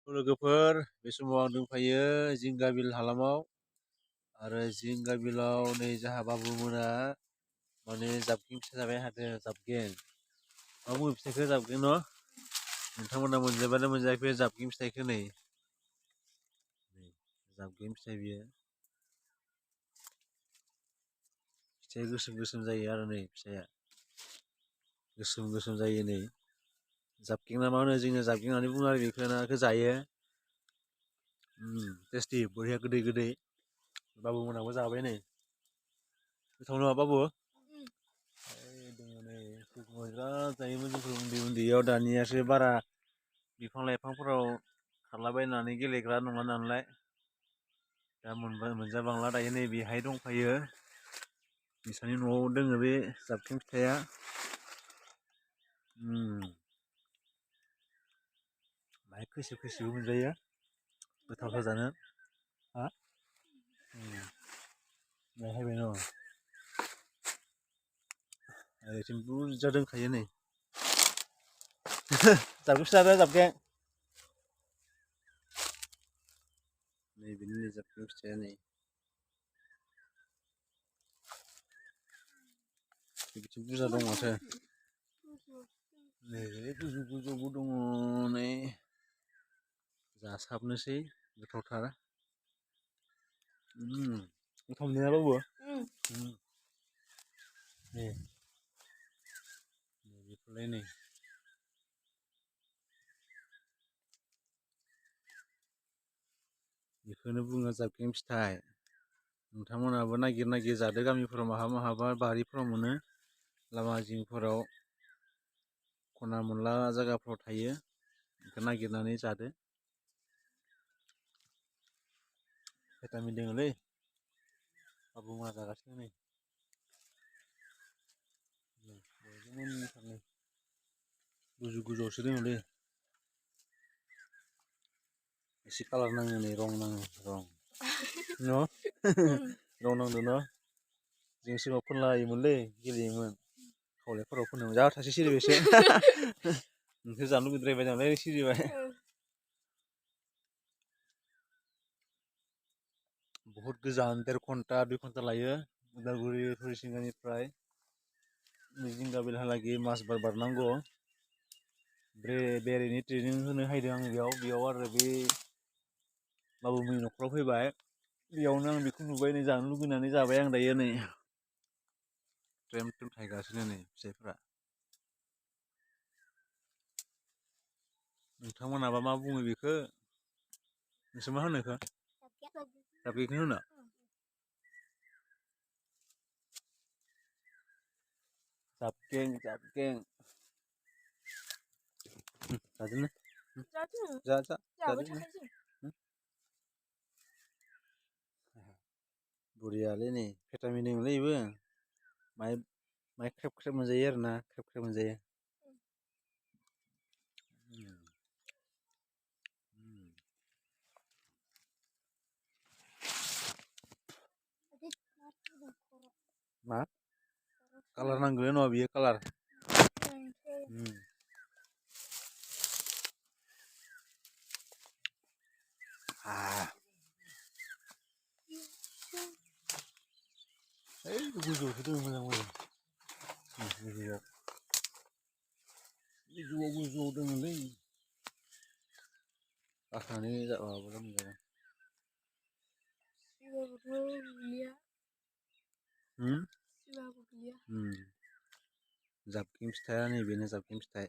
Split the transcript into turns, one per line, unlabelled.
लोगोफोर बे समाव आं दंफायो जिंगा बिल हालामाव आरो जिंगा बिलाव नै जाहा बाबुमोना माने जाबखें फिथाइ जाबाय हादों जाबखें मा बुङो फिथाइखौ जाबखें न' नोंथांमोना मोनजाबानो मोनजायाखै जाबखें फिथाइखौ नै जाबखें फिथाइ बियो फिथाइया गोसोम गोसोम जायो आरो नै फिथाइया गोसोम गोसोम जायो नै जाबखें ना मा होनो जोंनिया जाबखें होननानै बुङो आरो बेखौ जायो टेस्टि बरिया गोदै गोदै बाबु मोनाबो जाबाय नै गोथाव नङा बाबु दङ नै बिराद जायोमोन जोंफोर उन्दै उन्दैयाव दानियासो बारा बिफां लाइफांफोराव खारलाबायनानै गेलेग्रा नङा नालाय दा मोनजाबांला दायो नै बेहाय दंफायो बिसानि न'आव दोङो बे जाबखें फिथाइया बाहाय खैसिब खैसिबबो मोनजायो गोथावथार जानो हा नायहायबाय न' ओरैथिं बुरजा दोंखायो नै जाबखेंसो जादो जाबखें नै बेनो नै जाबखें फिथाइया नै बिथिं बुरजा दं माथो नै गोजौ गोजौबो दङ नै जासाबनोसै गोथावथार गोथाव मोनदोंना बाबु नै बेफोरलाय नै बेखौनो बुङो जाबखें फिथाइ नोंथांमोनहाबो नागिर नागिर जादो गामिफोराव माहाबा बारिफोराव मोनो लामा जिंफोराव खना मोनला जायगाफ्राव थायो बेखौ नागिरनानै जादो भिटामिन दोङोलै बाबुमोना जागासिनो नै गोजौ गोजौआवसो दोङोलै एसे कालार नाङो नै रं नाङो रं न' रं नांदों न' जों सिगाङाव फोनला होयोमोनलै गेलेयोमोन खावलायफोराव फोनोमोन जा थाइसे सिरिबायसो नोंसो जानो लुगैद्रायबाय नालाय सिरिबाय बहुत गोजान 1.5 घन्टा 2 घन्टा लायो उदालगुरि हरिसिंगानिफ्राय जिंगा बिलहालागि मासबार बारनांगौ बेरायनि ट्रेनिं होनो हायदों आङो बेयाव आरो बे बाबुमोननि न'खराव फैबाय बेयावनो आं बेखौ नुबाय नै जानो लुगैनानै जाबाय आं दायो नै ट्रेम ट्रेम थायगासिनो नै फिथाइफ्रा नोंथांमोनाबा मा बुङो बेखौ नोंसोर मा होनो बेखौ जाबखेंखौनो होनो जाबखें जादोनो बरियालै नै भिटामिन दङलै बेबो माय ख्रेब ख्रेब मोनजायो आरो ना ख्रेब ख्रेब मोनजायो मा कालार नांगौलै नङा बियो कालार ओइ गोजौआवसो दङ मोजां मोजां गोजौआव दङलै गाखोनानै जाबा मोजां जाबखें फिथाइया नैबेनो जाबखें फिथाइ